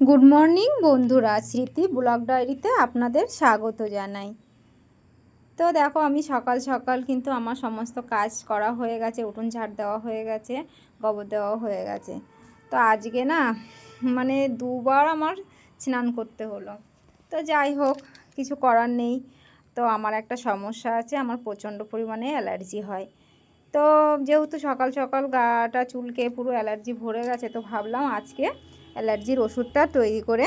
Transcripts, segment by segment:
Good morning বন্ধুরা, স্মৃতি blog ডায়েরিতে আপনাদের স্বাগত জানাই। তো দেখো, আমি সকাল সকাল কিন্তু আমার সমস্ত কাজ করা হয়ে গেছে, উঠোন ঝাড় দেওয়া হয়ে গেছে, গোবর দেওয়া হয়ে গেছে। তো আজকে না মানে দুবার আমার স্নান করতে হলো। তো যাই হোক, কিছু করার নেই। তো আমার একটা সমস্যা আছে, আমার প্রচণ্ড পরিমাণে অ্যালার্জি হয়। তো যেহেতু সকাল সকাল গাটা চুলকে পুরো অ্যালার্জি ভরে গেছে, তো ভাবলাম আজকে অ্যালার্জির ওষুধটা তৈরি করে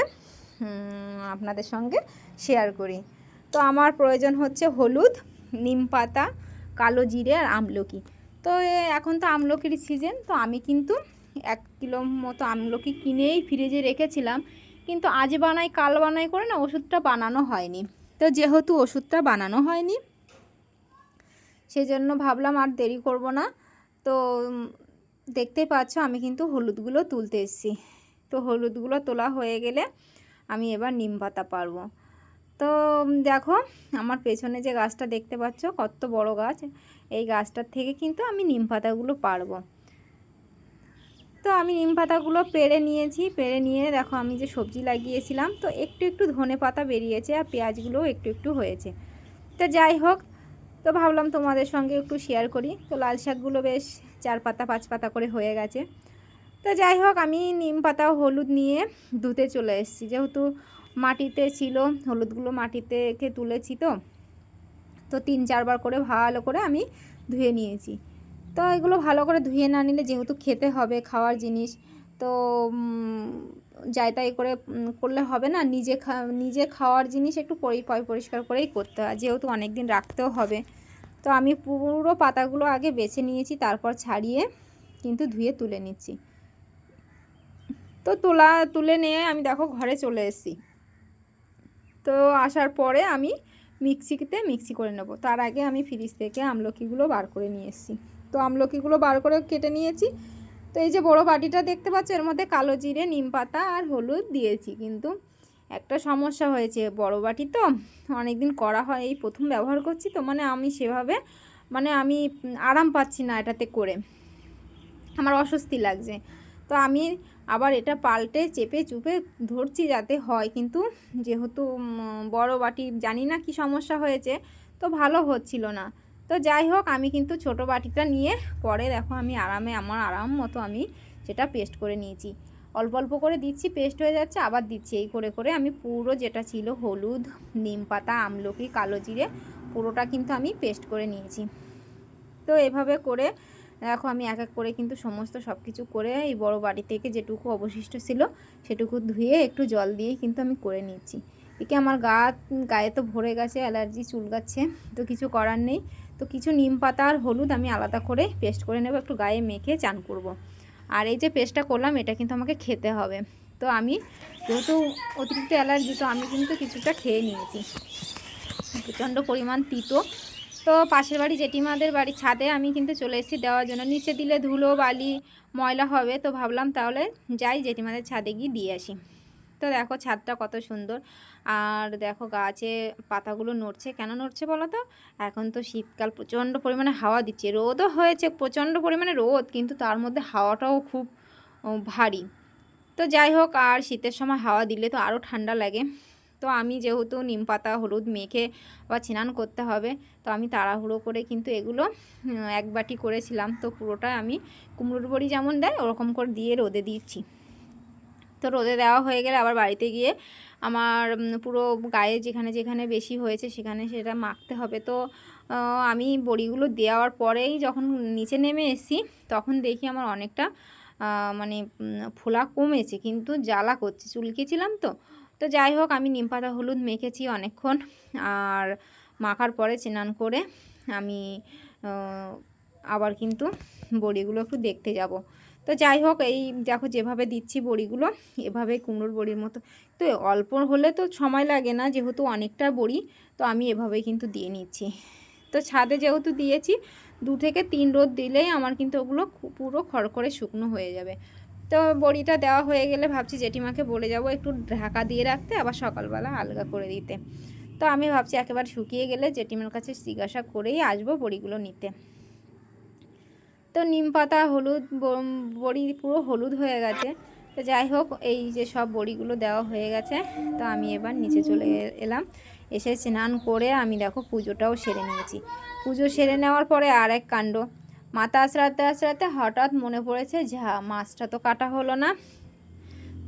আপনাদের সঙ্গে শেয়ার করি। তো আমার প্রয়োজন হচ্ছে হলুদ, নিম পাতা, কালো জিরে আর আমলকি। তো এখন তো আমলকির সিজন, তো আমি কিন্তু 1 কিলো মতো আমলকি কিনেই ফ্রিজে রেখেছিলাম, কিন্তু আজ বানাই কাল বানাই করে না ওষুধটা বানানো হয়নি। তো যেহেতু ওষুধটা বানানো হয়নি, সেই জন্য ভাবলাম আর দেরি করব না। তো দেখতেই পাচ্ছ আমি কিন্তু হলুদগুলো তুলতে এসেছি। তো হলুদগুলো তোলা হয়ে গেলে আমি এবার নিম পাতা পারবো। তো দেখো, আমার পেছনে যে গাছটা দেখতে পাচ্ছ কত বড় গাছ, এই গাছটার থেকে কিন্তু আমি নিম পাতাগুলো পারবো। তো আমি নিম পাতাগুলো পেড়ে নিয়েছি, পেড়ে নিয়ে দেখো আমি যে সবজি লাগিয়েছিলাম, তো একটু একটু ধনে পাতা বেরিয়েছে আর পেঁয়াজগুলোও একটু একটু হয়েছে। তো যাই হোক, তো ভাবলাম তোমাদের সঙ্গে একটু শেয়ার করি। তো লাল শাকগুলো বেশ 4 পাতা 5 পাতা করে হয়ে গেছে। তো যাই হোক, আমি নিম পাতা হলুদ নিয়ে ধুতে চলে এসেছি, যেহেতু মাটিতে ছিল, হলুদগুলো মাটিতে তুলেছি। তো 3-4 বার করে ভালো করে আমি ধুয়ে নিয়েছি। তো এগুলো ভালো করে ধুয়ে না নিলে, যেহেতু খেতে হবে, খাওয়ার জিনিস, তো যাই তাই করে করলে হবে না। নিজে খাওয়ার জিনিস একটু পরিষ্কার করেই করতে হয়, যেহেতু অনেক দিন রাখতেও হবে। তো আমি পুরো পাতাগুলো আগে বেছে নিয়েছি, তারপর ছাড়িয়ে কিন্তু ধুয়ে তুলে নিচ্ছি। তো তুলে নিয়ে আমি দেখো ঘরে চলে এসেছি। তো আসার পরে আমি মিক্সি করে নেব। তার আগে আমি ফ্রিজ থেকে আমলকিগুলো বার করে নিয়ে এসেছি। তো আমলকিগুলো বার করে কেটে নিয়েছি। তো এই যে বড় বাটিটা দেখতে পাচ্ছ, এর মধ্যে কালো জিরে, নিম পাতা আর হলুদ দিয়েছি। কিন্তু একটা সমস্যা হয়েছে, বড় বাটি তো অনেক দিন করা হয়, এই প্রথম ব্যবহার করছি। তো আমি সেভাবে আমি আরাম পাচ্ছি না এটাতে করে, আমার অস্বস্তি লাগছে। তো আমি আবার এটা পাল্টে চেপে চুপে ধরছি যাতে হয়, কিন্তু যেহেতু বড় বাটি, জানি না কি সমস্যা হয়েছে, তো ভালো হচ্ছিল না। তো যাই হোক, আমি কিন্তু ছোট বাটিটা নিয়ে পরে দেখো আমি আমার আরাম মতো আমি সেটা পেস্ট করে নিয়েছি। অল্প অল্প করে দিচ্ছি, পেস্ট হয়ে যাচ্ছে, আবার দিচ্ছি, এই করে করে আমি পুরো যেটা ছিল হলুদ, নিম পাতা, আমলকি, কালো জিরে, পুরোটা কিন্তু আমি পেস্ট করে নিয়েছি। তো এভাবে করে দেখো আমি এক এক করে কিন্তু সমস্ত সব কিছু করে এই বড় বাটি থেকে যেটুকু অবশিষ্ট ছিল সেটুকু ধুয়ে একটু জল দিয়েই কিন্তু আমি করে নিচ্ছি। একে আমার গায়ে তো ভরে গেছে, অ্যালার্জি চুলকাচ্ছে, তো কিছু করার নেই। তো কিছু নিম পাতা আর হলুদ আমি আলাদা করে পেস্ট করে নেব, একটু গায়ে মেখে চান করব। আর এই যে পেস্টটা করলাম, এটা কিন্তু আমাকে খেতে হবে। তো আমি যেহেতু অতিরিক্ত অ্যালার্জি, তো আমি কিন্তু কিছুটা খেয়ে নিয়েছি। প্রচণ্ড পরিমাণ তিতো। তো পাশের বাড়ি জেঠিমাদের বাড়ি ছাদে আমি কিন্তু চলে এসেছি দেওয়ার জন্য। নিচে দিলে ধুলো বালি ময়লা হবে, তো ভাবলাম তাহলে যাই জেঠিমাদের ছাদে গিয়ে দিয়ে আসি। তো দেখো ছাদটা কত সুন্দর, আর দেখো গাছে পাতাগুলো নড়ছে। কেন নড়ছে বলো তো? এখন তো শীতকাল, প্রচণ্ড পরিমাণে হাওয়া দিচ্ছে, রোদও হয়েছে, প্রচণ্ড পরিমাণে রোদ, কিন্তু তার মধ্যে হাওয়াটাও খুব ভারী। তো যাই হোক, আর শীতের সময় হাওয়া দিলে তো আরও ঠান্ডা লাগে। তো আমি যেহেতু নিম পাতা হলুদ মেখে আবার স্নান করতে হবে, তো আমি তাড়াহুড়ো করে কিন্তু এগুলো 1 বাটি করেছিলাম। তো পুরোটা আমি কুমড়োর বড়ি যেমন দেয় ওরকম করে দিয়ে রোদে দিচ্ছি। তো রোদে দেওয়া হয়ে গেলে আবার বাড়িতে গিয়ে আমার পুরো গায়ে যেখানে যেখানে বেশি হয়েছে সেখানে সেটা মাখতে হবে। তো আমি বড়িগুলো দেওয়ার পরেই যখন নিচে নেমে এসেছি, তখন দেখি আমার অনেকটা ফোলা কমেছে, কিন্তু জ্বালা করছে, চুলকেছিলাম তো। তো যাই হোক, আমি নিম পাতা হলুদ মেখেছি অনেকক্ষণ, আর মাখার পরে স্নান করে আমি আবার কিন্তু বড়িগুলো একটু দেখতে যাব। তো যাই হোক, এই দেখো যেভাবে দিচ্ছি বড়িগুলো, এভাবে কুমড়োর বড়ির মতো। তো অল্প হলে তো সময় লাগে না, যেহেতু অনেকটা বড়ি, তো আমি এভাবেই কিন্তু দিয়ে নিচ্ছি। তো ছাদে যেহেতু দিয়েছি, 2 থেকে 3 রোদ দিলেই আমার কিন্তু ওগুলো পুরো খড়খড়ে শুকনো হয়ে যাবে। তো বড়িটা দেওয়া হয়ে গেলে ভাবছি জেঠিমাকে বলে যাব একটু ঢাকা দিয়ে রাখতে, আবার সকালবেলা আলগা করে দিতে। তো আমি ভাবছি একেবারে শুকিয়ে গেলে জেঠিমার কাছে জিজ্ঞাসা করেই আসবো বড়িগুলো নিতে। তো নিম পাতা হলুদ বড়ি পুরো হলুদ হয়ে গেছে। তো যাই হোক, এই যে সব বড়িগুলো দেওয়া হয়ে গেছে, তো আমি এবার নিচে চলে এলাম। এসে স্নান করে আমি দেখো পুজোটাও সেরে নিয়েছি। পুজো সেরে নেওয়ার পরে আর এক কাণ্ড, মাথা আঁচড়াতে আঁচড়াতে হঠাৎ মনে পড়েছে যা মাছটা তো কাটা হলো না।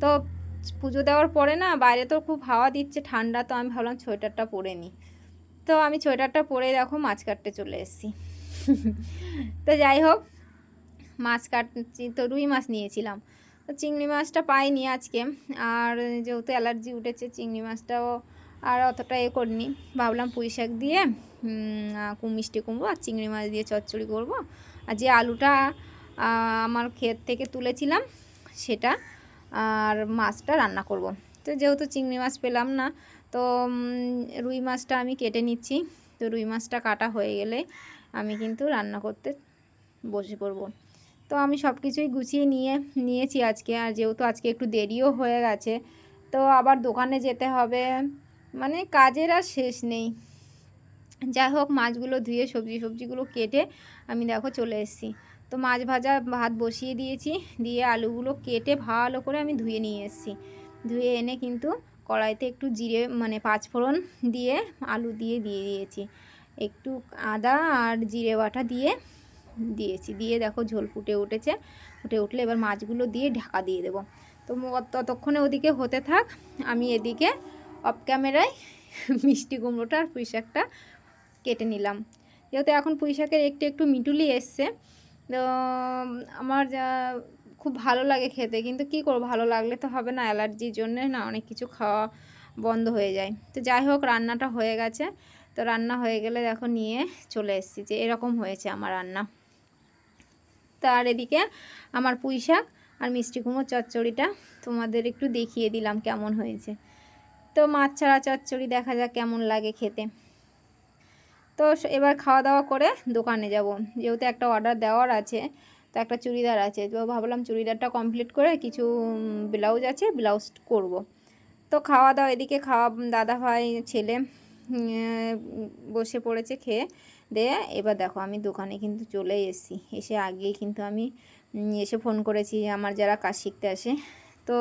তো পুজো দেওয়ার পরে না বাইরে তো খুব হাওয়া দিচ্ছে ঠান্ডা, তো আমি ভাবলাম সোয়েটারটা পরে নিই। তো আমি সোয়েটারটা পরে দেখো মাছ কাটতে চলে এসেছি। তো যাই হোক, মাছ কাটছি, তো রুই মাছ নিয়েছিলাম, তো চিংড়ি মাছটা পাইনি আজকে। আর যেহেতু অ্যালার্জি উঠেছে, চিংড়ি মাছটাও আর অতটা করিনি। ভাবলাম পুঁই শাক দিয়ে মিষ্টি কুমড়ো আর চিংড়ি মাছ দিয়ে চচ্চড়ি করব। আর যে আলুটা আমার ক্ষেত থেকে তুলেছিলাম সেটা আর মাছটা রান্না করব। তো যেহেতু চিংড়ি মাছ পেলাম না, তো রুই মাছটা আমি কেটে নিচ্ছি। তো রুই মাছটা কাটা হয়ে গেলে আমি কিন্তু রান্না করতে বসে পড়ব। তো আমি সব কিছুই গুছিয়ে নিয়েছি আজকে। আর যেহেতু আজকে একটু দেরিও হয়ে গেছে, তো আবার দোকানে যেতে হবে, মানে কাজের আর শেষ নেই। যাই হোক, মাছগুলো ধুয়ে সবজিগুলো কেটে আমি দেখো চলে এসেছি। তো মাছ ভাজা ভাত বসিয়ে দিয়েছি, দিয়ে আলুগুলো কেটে ভালো করে আমি ধুয়ে নিয়ে এসেছি। ধুয়ে এনে কিন্তু কড়াইতে একটু জিরে মানে পাঁচফোড়ন দিয়ে আলু দিয়ে দিয়েছি, একটু আদা আর জিরে বাটা দিয়েছি। দিয়ে দেখো ঝোল ফুটে উঠলে এবার মাছগুলো দিয়ে ঢাকা দিয়ে দেবো। তো ততক্ষণে ওদিকে হতে থাক, আমি এদিকে অফ ক্যামেরায় মিষ্টি কুমড়োটা আর পুঁই শাকটা কেটে নিলাম। যেহেতু এখন পুঁই শাকের একটু মিটুলি এসছে, তো আমার খুব ভালো লাগে খেতে, কিন্তু কি করব, ভালো লাগলে তো হবে না, অ্যালার্জির জন্যে না অনেক কিছু খাওয়া বন্ধ হয়ে যায়। তো যাই হোক, রান্নাটা হয়ে গেছে। তো রান্না হয়ে গেলে দেখো নিয়ে চলে এসেছি যে এরকম হয়েছে আমার রান্না। তো আর এদিকে আমার পুঁই শাক আর মিষ্টি কুমড়োর চচ্চড়িটা তোমাদের একটু দেখিয়ে দিলাম কেমন হয়েছে। তো মাছ ছাড়া চচ্চড়ি দেখা যাক কেমন লাগে খেতে। তো এবার খাওয়া দাওয়া করে দোকানে যাব, যেহেতু একটা অর্ডার দেওয়ার আছে, তো একটা চুড়িদার আছে, তো ভাবলাম চুড়িদারটা কমপ্লিট করে কিছু ব্লাউজ আছে, ব্লাউজ করব। তো খাওয়া দাওয়া এদিকে দাদা ভাই ছেলে বসে পড়েছে খেয়ে দিয়ে। এবার দেখো আমি দোকানে কিন্তু চলে এসেছি। এসে আগেই কিন্তু আমি এসে ফোন করেছি আমার যারা কাজ শিখতে আসে, তো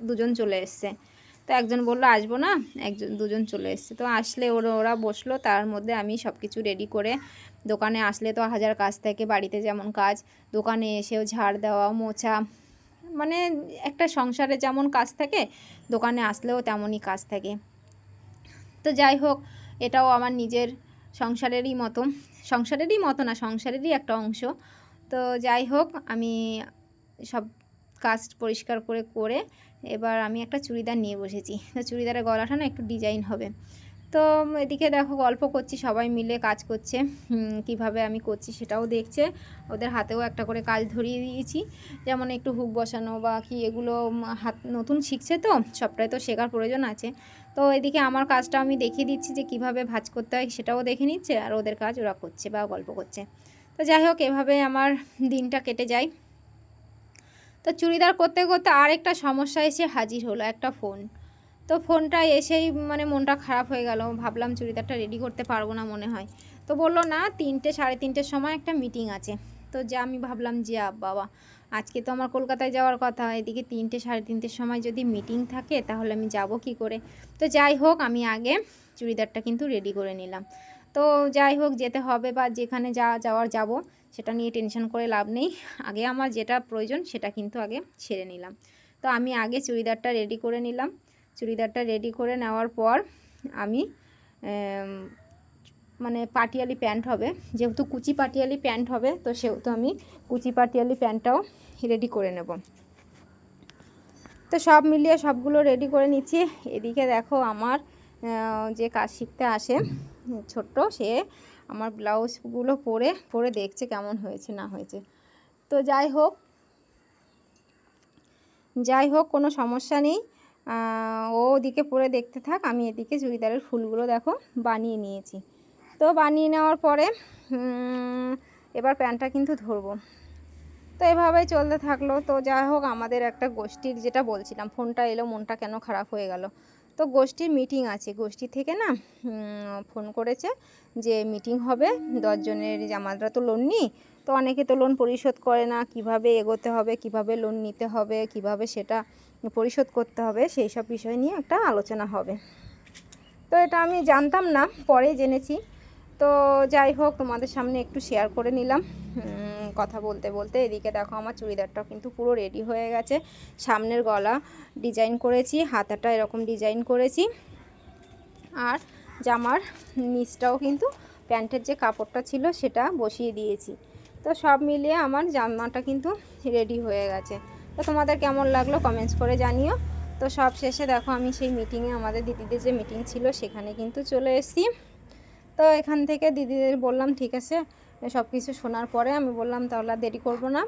দুজন চলে এসছে। তো একজন বললো আসবো না, দুজন চলে এসছে। তো আসলে ওরা বসলো, তার মধ্যে আমি সব কিছু রেডি করে, দোকানে আসলে তো হাজার কাজ থাকে, বাড়িতে যেমন কাজ, দোকানে এসেও ঝাড় দেওয়া মোছা, মানে একটা সংসারে যেমন কাজ থাকে দোকানে আসলেও তেমনই কাজ থাকে। তো যাই হোক, এটাও আমার নিজের সংসারেরই মতো না, সংসারেরই একটা অংশ। তো যাই হোক, আমি সব কাজ পরিষ্কার করে এবার আমি একটা চুড়িদার নিয়ে বসেছি। তো চুড়িদারের গলাটা না একটু ডিজাইন হবে। তো এদিকে দেখো গল্প করছি, সবাই মিলে কাজ করছে, কিভাবে আমি করছি সেটাও দেখছে। ওদের হাতেও একটা করে কাজ ধরিয়ে দিয়েছি, যেমন একটু হুক বসানো বা কি, এগুলো হাত নতুন শিখছে তো সবটাই তো শেখার প্রয়োজন আছে। তো এদিকে আমার কাজটা আমি দেখিয়ে দিচ্ছি যে কিভাবে ভাঁজ করতে হয়, সেটাও দেখে নিচ্ছে, আর ওদের কাজ ওরা করছে বা গল্প করছে। তো যাই হোক, এভাবে আমার দিনটা কেটে যায়। তো চুড়িদার করতে করতে আরেকটা সমস্যা এসে হাজির হলো, একটা ফোন। তো ফোনটা এসেই মানে মনটা খারাপ হয়ে গেল, ভাবলাম চুড়িদারটা রেডি করতে পারবো না মনে হয়। তো বললো না, 3টে 3:30-র সময় একটা মিটিং আছে। তো আমি ভাবলাম যে বাবা, আজকে তো আমার কলকাতায় যাওয়ার কথা, এদিকে 3টে 3:30-র সময় যদি মিটিং থাকে তাহলে আমি যাব কি করে। তো যাই হোক, আমি আগে চুড়িদারটা কিন্তু রেডি করে নিলাম। তো যাই হোক, যেতে হবে বা যেখানে যাব, সেটা নিয়ে টেনশন করে লাভ নেই। আগে আমার যেটা প্রয়োজন সেটা কিন্তু আগে সেরে নিলাম। তো আমি আগে চুড়িদারটা রেডি করে নিলাম। চুড়িদারটা রেডি করে নেওয়ার পর আমি মানে পাটিয়ালি প্যান্ট হবে, যেহেতু কুচি পাটিয়ালি প্যান্ট হবে, তো সেহেতু আমি কুচি পাটিয়ালি প্যান্টটাও রেডি করে নেব। তো সব মিলিয়ে সবগুলো রেডি করে নিচ্ছি। এদিকে দেখো আমার যে কাজ শিখতে আসে ছোট্ট, সে আমার ব্লাউজগুলো পরে দেখছে কেমন হয়েছে না হয়েছে। তো যাই হোক কোনো সমস্যা নেই, ও ওদিকে পরে দেখতে থাক, আমি এদিকে চুড়িদারের ফুলগুলো দেখো বানিয়ে নিয়েছি। তো বানিয়ে নেওয়ার পরে এবার প্যান্টটা কিন্তু ধরবো। তো এভাবেই চলতে থাকলো। তো যাই হোক, আমাদের একটা গোষ্ঠীর, যেটা বলছিলাম ফোনটা এলো, মনটা কেন খারাপ হয়ে গেল। তো গোষ্ঠীর মিটিং আছে, গোষ্ঠী থেকে না ফোন করেছে যে মিটিং হবে 10 জনের, যে আমাদের তো লোন নিই, তো তো অনেকে তো লোন পরিশোধ করে না, কিভাবে এগোতে হবে, কিভাবে লোন নিতে হবে, কিভাবে সেটা পরিশোধ করতে হবে, সেই সব বিষয় নিয়ে একটা আলোচনা হবে। তো এটা আমি জানতাম না, পরে জেনেছি। তো যাই হোক, তোমাদের সামনে একটু শেয়ার করে নিলাম কথা বলতে বলতে। এদিকে দেখো আমার চুড়িদারটাও কিন্তু পুরো রেডি হয়ে গেছে। সামনের গলা ডিজাইন করেছি, হাতাটা এরকম ডিজাইন করেছি, আর জামার নিচটাও কিন্তু প্যান্টের যে কাপড়টা ছিল সেটা বসিয়ে দিয়েছি। তো সব মিলিয়ে আমার জামাটা কিন্তু রেডি হয়ে গেছে। তো তোমাদের কেমন লাগলো কমেন্টস করে জানিও। তো সব শেষে দেখো আমি সেই মিটিংয়ে, আমাদের দিদিদের যে মিটিং ছিল সেখানে কিন্তু চলে এসেছি। তো এখান থেকে দিদিদের বললাম ঠিক আছে, সব কিছু শোনার পরে আমি বললাম তাহলে আর দেরি করবো না,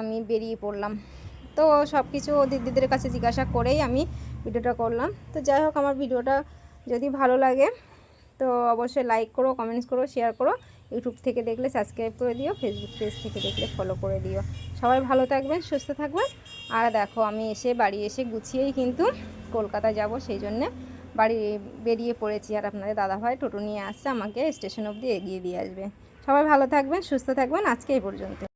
আমি বেরিয়ে পড়লাম। তো সব কিছু দিদিদের কাছে জিজ্ঞাসা করেই আমি ভিডিওটা করলাম। তো যাই হোক, আমার ভিডিওটা যদি ভালো লাগে তো অবশ্যই লাইক করো, কমেন্টস করো, শেয়ার করো। ইউটিউব থেকে দেখলে সাবস্ক্রাইব করে দিও, ফেসবুক পেজ থেকে দেখলে ফলো করে দিও। সবাই ভালো থাকবেন, সুস্থ থাকবেন। আর দেখো আমি বাড়ি এসে গুছিয়েই কিন্তু কলকাতা যাব, সেই জন্যে বাড়ি বেরিয়ে পড়েছি। আর আপনাদের দাদাভাই টোটো নিয়ে আসছে, আমাকে স্টেশন অবধি এগিয়ে দিয়ে আসবে। সবাই ভালো থাকবেন, সুস্থ থাকবেন। আজকে এই পর্যন্ত।